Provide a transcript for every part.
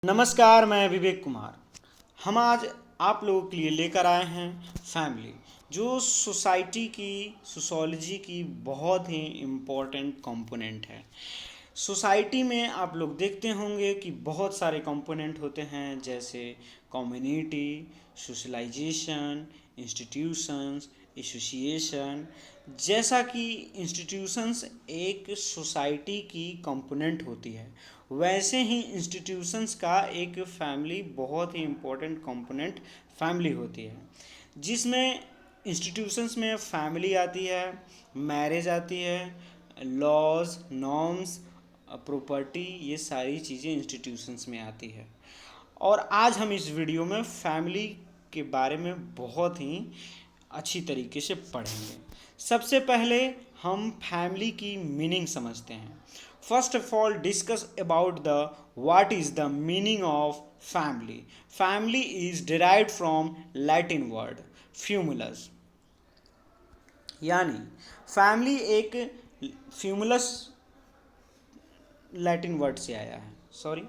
नमस्कार, मैं विवेक कुमार। हम आज आप लोगों के लिए लेकर आए हैं फैमिली, जो सोसाइटी की सोशोलॉजी की बहुत ही इम्पोर्टेंट कंपोनेंट है। सोसाइटी में आप लोग देखते होंगे कि बहुत सारे कंपोनेंट होते हैं, जैसे कम्युनिटी, सोशलाइजेशन, इंस्टीट्यूशंस, एसोसिएशन। जैसा कि इंस्टीट्यूशंस एक सोसाइटी की कंपोनेंट होती है, वैसे ही इंस्टीट्यूशंस का एक फैमिली बहुत ही इम्पोर्टेंट कंपोनेंट फैमिली होती है, जिसमें इंस्टीट्यूशंस में फैमिली आती है, मैरिज आती है, लॉज, नॉर्म्स, प्रॉपर्टी, ये सारी चीज़ें इंस्टीट्यूशंस में आती है। और आज हम इस वीडियो में फैमिली के बारे में बहुत ही अच्छी तरीके से पढ़ेंगे। सबसे पहले हम फैमिली की मीनिंग समझते हैं। First of all discuss about the what is the meaning of family. Family is derived from Latin word famulus, यानी फैमिली एक फ्यूमुलस लैटिन वर्ड से आया है। सॉरी,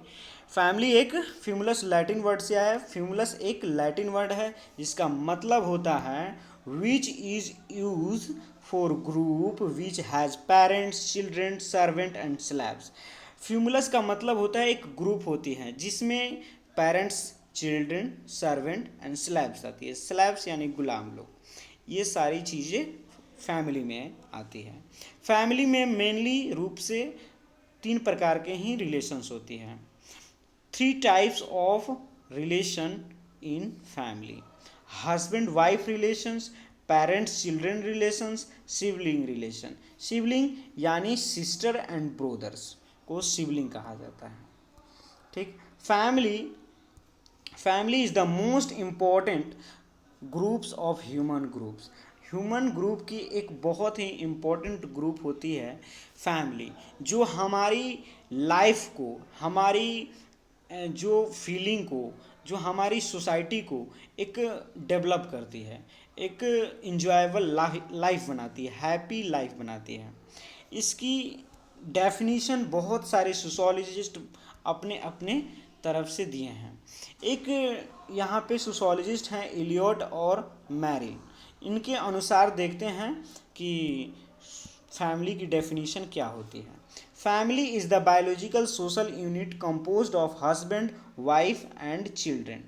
फैमिली एक फ्यूमुलस लैटिन वर्ड से आया है। फ्यूमुलस एक लैटिन वर्ड है जिसका मतलब होता है which is use for group which has parents, children, servant and slaves. Famulus का मतलब होता है एक ग्रुप होती है जिसमें parents, children, servant and slaves आती है। स्लैब्स यानी गुलाम लोग, ये सारी चीज़ें फैमिली में आती है। फैमिली में मेनली रूप से तीन प्रकार के ही रिलेशंस होती हैं। Three types of relation in family: husband wife relations, parents children relations, sibling relation. Sibling यानी सिस्टर एंड ब्रोदर्स को सिबलिंग कहा जाता है। ठीक, family is the most important groups of human groups. Human group की एक बहुत ही इम्पोर्टेंट ग्रुप होती है फैमिली, जो हमारी लाइफ को, हमारी जो फीलिंग को, जो हमारी सोसाइटी को एक डेवलप करती है, एक इंजॉयबल लाइफ बनाती है, हैप्पी लाइफ बनाती है। इसकी डेफिनीशन बहुत सारे सोशोलॉजिस्ट अपने अपने तरफ से दिए हैं। एक यहाँ पे सोशोलॉजिस्ट हैं इलियट और मैरिल। इनके अनुसार देखते हैं कि फैमिली की डेफिनीशन क्या होती है। Family is the biological social unit composed of husband, wife and children.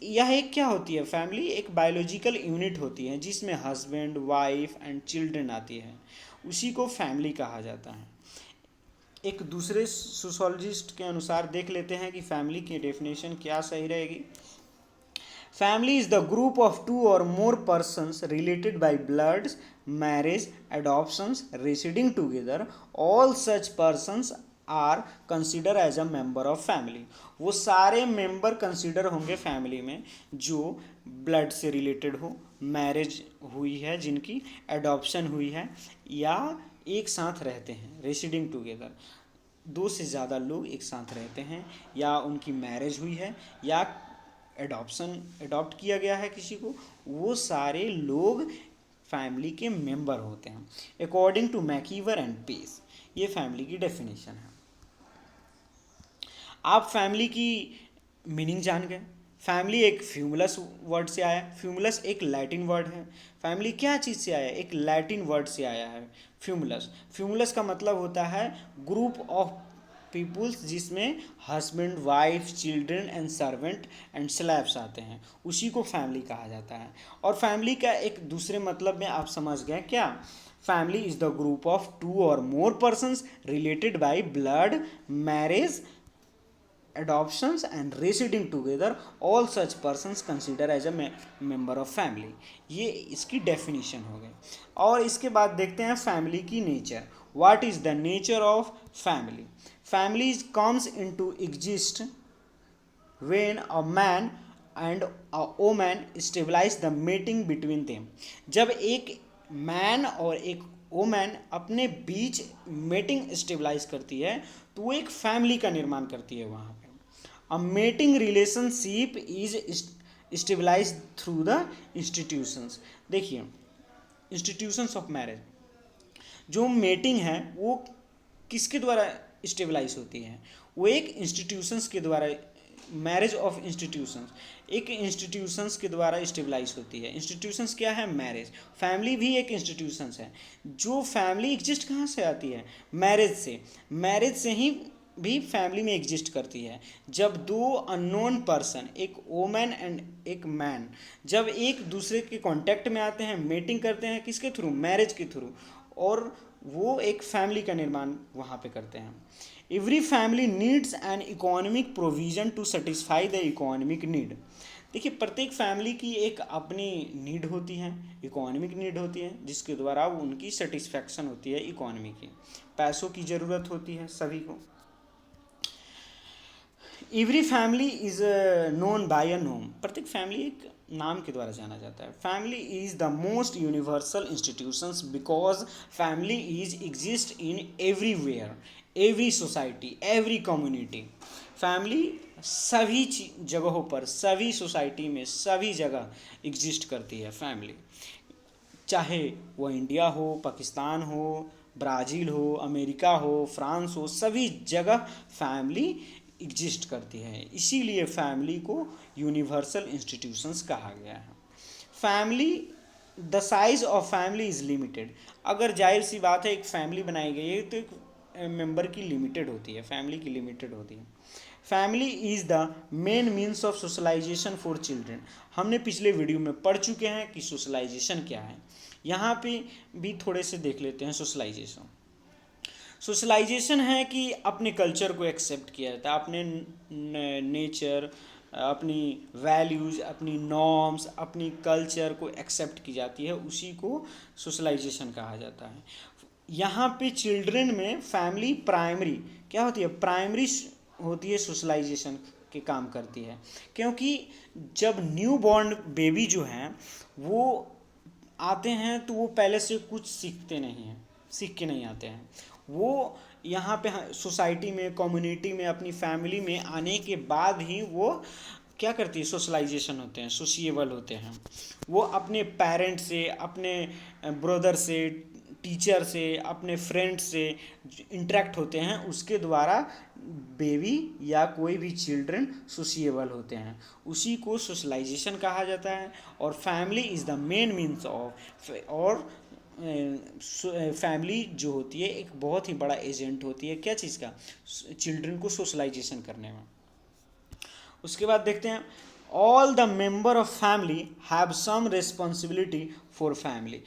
यह एक क्या होती है? फैमिली एक बायोलॉजिकल यूनिट होती है जिसमें हस्बैंड, वाइफ एंड चिल्ड्रेन आती है, उसी को फैमिली कहा जाता है। एक दूसरे सोशोलॉजिस्ट के अनुसार देख लेते हैं कि फैमिली की डेफिनेशन क्या सही रहेगी। Family is the group of two or more persons related by blood, marriage, adoptions, residing together. All such persons are consider as a member of family. वो सारे मेंबर कंसिडर होंगे फैमिली में जो blood से related हो, marriage हुई है जिनकी, एडॉप्शन हुई है, या एक साथ रहते हैं, रेसिडिंग टुगेदर, दो से ज़्यादा लोग एक साथ रहते हैं, या उनकी मैरिज हुई है, या एडॉप्ट किया गया है किसी को, वो सारे लोग फैमिली के मेंबर होते हैं अकॉर्डिंग टू मैकीवर एंड पेस। ये फैमिली की डेफिनेशन है। आप फैमिली की मीनिंग जान गए। फैमिली एक फ्यूमुलस वर्ड से आया। फ्यूमुलस एक लैटिन वर्ड है। फैमिली क्या चीज़ से आया? एक लैटिन वर्ड से आया है, फ्यूमुलस। फ्यूमुलस का मतलब होता है ग्रुप ऑफ पीपुल्स जिसमें husband, wife, children and servant and slabs आते हैं, उसी को फैमिली कहा जाता है। और फैमिली का एक दूसरे मतलब में आप समझ गए क्या? Family is the group of two or more persons related by blood, marriage, adoptions and residing together. All such persons consider as a member of family. ये इसकी डेफिनेशन हो गई। और इसके बाद देखते हैं फैमिली की nature. What is the nature of family? Family comes into exist when a man and a woman stabilize the mating between them। जब एक मैन और एक वोमैन अपने बीच मेटिंग स्टेबलाइज करती है तो वो एक फैमिली का निर्माण करती है वहाँ पे। A mating relationship is stabilize through the institutions. देखिए, इंस्टीट्यूशंस ऑफ मैरिज, जो मेटिंग है वो किसके द्वारा स्टेबलाइज होती है? वो एक इंस्टीट्यूशंस के द्वारा, मैरिज ऑफ इंस्टीट्यूशंस, एक इंस्टीट्यूशंस के द्वारा स्टेबलाइज होती है। इंस्टीट्यूशंस क्या है? मैरिज। फैमिली भी एक इंस्टीट्यूशंस है। जो फैमिली एग्जिस्ट कहाँ से आती है? मैरिज से। मैरिज से ही भी फैमिली में एग्जिस्ट करती है। जब दो अननोन पर्सन, एक वोमेन एंड एक मैन, जब एक दूसरे के कांटेक्ट में आते हैं, मीटिंग करते हैं, किसके थ्रू? मैरिज के थ्रू, और वो एक फैमिली का निर्माण वहाँ पे करते हैं। Every family needs an economic provision to satisfy the economic need. देखिए, प्रत्येक फैमिली की एक अपनी नीड होती है, इकोनॉमिक नीड होती है, जिसके द्वारा उनकी सेटिस्फैक्शन होती है इकोनॉमी की। पैसों की ज़रूरत होती है सभी को। Every family is known by a name. प्रत्येक फैमिली एक नाम के द्वारा जाना जाता है। Family is the most universal institutions because family is exist in everywhere, every society, every community. Family सभी जगहों पर, सभी सोसाइटी में, सभी जगह एग्जिस्ट करती है फैमिली। चाहे वो इंडिया हो, पाकिस्तान हो, ब्राज़ील हो, अमेरिका हो, फ्रांस हो, सभी जगह फैमिली एग्जिस्ट करती है। इसीलिए फैमिली को यूनिवर्सल इंस्टीट्यूशंस कहा गया है। Family, the size of family is limited. अगर जाहिर सी बात है, एक फैमिली बनाई गई है तो एक मेंबर की लिमिटेड होती है, फैमिली की लिमिटेड होती है। Family is the main means of socialisation for children. हमने पिछले वीडियो में पढ़ चुके हैं कि सोशलाइजेशन क्या है। यहाँ पे भी थोड़े से देख लेते हैं सोशलाइजेशन। सोशलाइजेशन है कि अपने कल्चर को एक्सेप्ट किया जाता है, अपने नेचर, अपनी वैल्यूज़, अपनी नॉर्म्स, अपनी कल्चर को एक्सेप्ट की जाती है, उसी को सोशलाइजेशन कहा जाता है। यहाँ पे चिल्ड्रन में फैमिली प्राइमरी क्या होती है? प्राइमरी होती है, सोशलाइजेशन के काम करती है। क्योंकि जब न्यू बॉर्न बेबी जो हैं वो आते हैं तो वो पहले से कुछ सीखते नहीं हैं, सीख के नहीं आते हैं। वो यहाँ पे सोसाइटी में, कम्युनिटी में, अपनी फैमिली में आने के बाद ही वो क्या करती है? सोशलाइजेशन होते हैं, सोशिएबल होते हैं। वो अपने पेरेंट्स से, अपने ब्रदर से, टीचर से, अपने फ्रेंड से इंटरेक्ट होते हैं, उसके द्वारा बेबी या कोई भी चिल्ड्रन सोशिएबल होते हैं, उसी को सोशलाइजेशन कहा जाता है। और family is the main means of, और फैमिली जो होती है एक बहुत ही बड़ा एजेंट होती है, क्या चीज़ का? चिल्ड्रन को सोशलाइजेशन करने में। उसके बाद देखते हैं, all the member of family have some responsibility for family.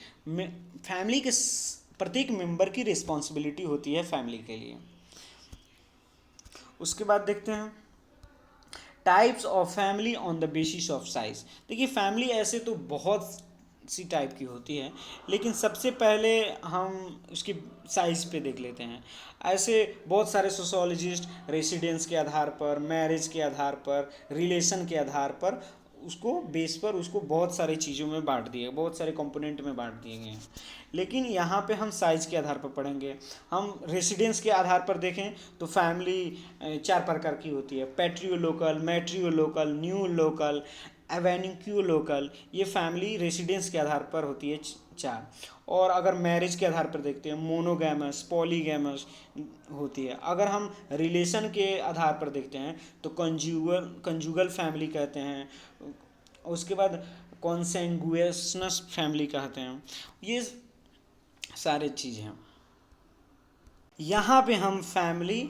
Family के प्रत्येक मेंबर की रिस्पॉन्सिबिलिटी होती है फैमिली के लिए। उसके बाद देखते हैं types of family on the basis of size. देखिए, फैमिली ऐसे तो बहुत सी टाइप की होती है, लेकिन सबसे पहले हम उसकी साइज़ पे देख लेते हैं। ऐसे बहुत सारे सोशोलॉजिस्ट रेसिडेंस के आधार पर, मैरिज के आधार पर, रिलेशन के आधार पर, उसको बेस पर उसको बहुत सारी चीज़ों में बांट दिए, बहुत सारे कंपोनेंट में बांट दिए गए हैं। लेकिन यहाँ पे हम साइज़ के आधार पर पढ़ेंगे। हम रेसिडेंस के आधार पर देखें तो फैमिली 4 प्रकार की होती है: patrilocal, matrilocal, neolocal, avunculocal. ये फैमिली रेसिडेंस के आधार पर होती है 4। और अगर मैरिज के आधार पर देखते हैं, मोनोगैमस, पॉलीगैमस होती है। अगर हम रिलेशन के आधार पर देखते हैं तो कंजुगल फैमिली कहते हैं। उसके बाद कॉन्सेंगुइनस फैमिली कहते हैं। ये सारे चीज़ हैं। यहाँ पे हम फैमिली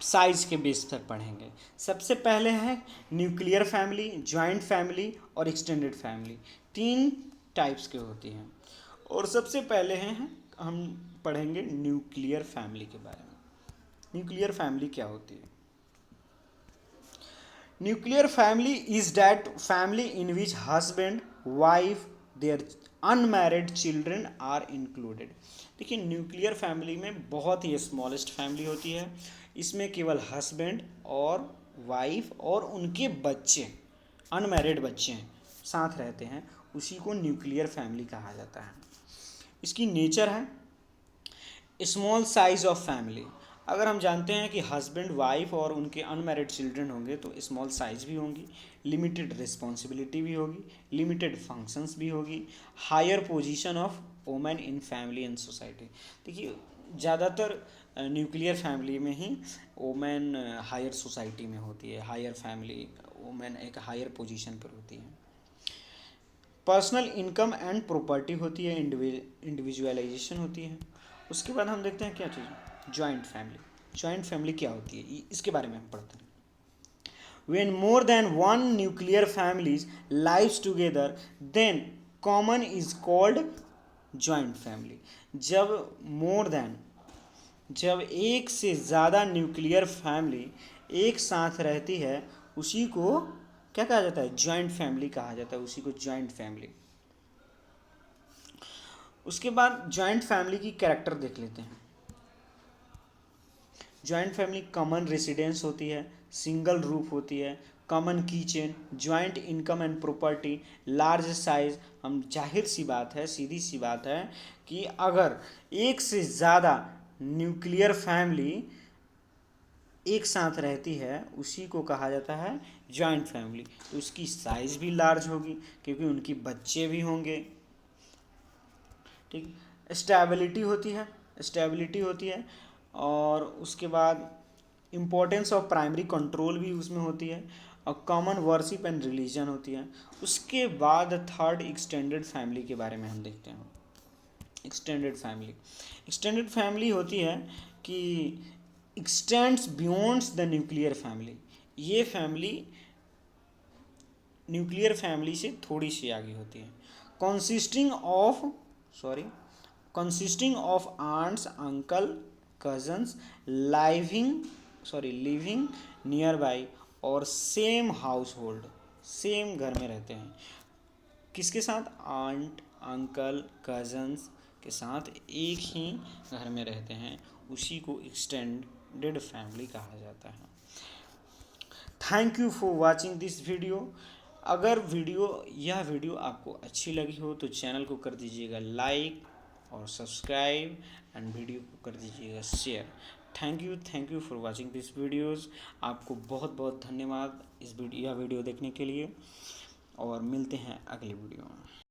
साइज के बेस पर पढ़ेंगे। सबसे पहले है न्यूक्लियर फैमिली, जॉइंट फैमिली और एक्सटेंडेड फैमिली। 3 टाइप्स के होती हैं। और सबसे पहले हैं हम पढ़ेंगे न्यूक्लियर फैमिली के बारे में। न्यूक्लियर फैमिली क्या होती है? Nuclear family is that family in which husband, wife, their unmarried children are included. देखिए, न्यूक्लियर फैमिली में बहुत ही स्मॉलेस्ट फैमिली होती है। इसमें केवल हस्बैंड और वाइफ और उनके बच्चे, अनमैरिड बच्चे साथ रहते हैं, उसी को न्यूक्लियर फैमिली कहा जाता है। इसकी नेचर है स्मॉल साइज ऑफ फैमिली। अगर हम जानते हैं कि हस्बैंड, वाइफ और उनके अनमैरिड चिल्ड्रन होंगे तो स्मॉल साइज भी होंगी, लिमिटेड रिस्पॉन्सिबिलिटी भी होगी, लिमिटेड फंक्शंस भी होगी, higher position of women in family and society. देखिए, ज़्यादातर न्यूक्लियर फैमिली में ही वोमेन हायर सोसाइटी में होती है, हायर फैमिली, वोमेन एक हायर पोजीशन पर होती है। पर्सनल इनकम एंड प्रॉपर्टी होती है, इंडिविजुअलाइजेशन होती है। उसके बाद हम देखते हैं क्या चीज़, जॉइंट फैमिली। जॉइंट फैमिली क्या होती है, इसके बारे में हम पढ़ते हैं। When more than one nuclear families lives together, then common is called joint family. जब एक से ज़्यादा न्यूक्लियर फैमिली एक साथ रहती है, उसी को क्या कहा जाता है, जॉइंट फैमिली कहा जाता है, उसी को जॉइंट फैमिली। उसके बाद जॉइंट फैमिली की कैरेक्टर देख लेते हैं। जॉइंट फैमिली कॉमन रेसिडेंस होती है, सिंगल रूफ होती है, common kitchen, joint income and property, large size. हम जाहिर सी बात है, सीधी सी बात है कि अगर एक से ज़्यादा न्यूक्लियर फैमिली एक साथ रहती है, उसी को कहा जाता है जॉइंट फैमिली। तो उसकी साइज़ भी लार्ज होगी क्योंकि उनकी बच्चे भी होंगे, ठीक। स्टेबिलिटी होती है और उसके बाद इम्पोर्टेंस ऑफ प्राइमरी कंट्रोल भी उसमें होती है, और कॉमन वर्शिप एंड रिलीजन होती है। उसके बाद थर्ड एक्सटेंडेड फैमिली के बारे में हम देखते हैं। एक्सटेंडेड फैमिली होती है कि extends beyonds the nuclear family. ये फैमिली न्यूक्लियर फैमिली से थोड़ी सी आगे होती है। Consisting of aunts, uncle, cousins, living near by or same household, same घर में रहते हैं। किसके साथ, आंट, अंकल, कजन्स के साथ एक ही घर में रहते हैं, उसी को एक्सटेंडेड फैमिली कहा जाता है। Thank you for watching this video. अगर यह वीडियो आपको अच्छी लगी हो तो चैनल को कर दीजिएगा लाइक और सब्सक्राइब, एंड वीडियो को कर दीजिएगा share. Thank you for watching this videos. आपको बहुत बहुत धन्यवाद यह वीडियो देखने के लिए, और मिलते हैं अगली वीडियो में।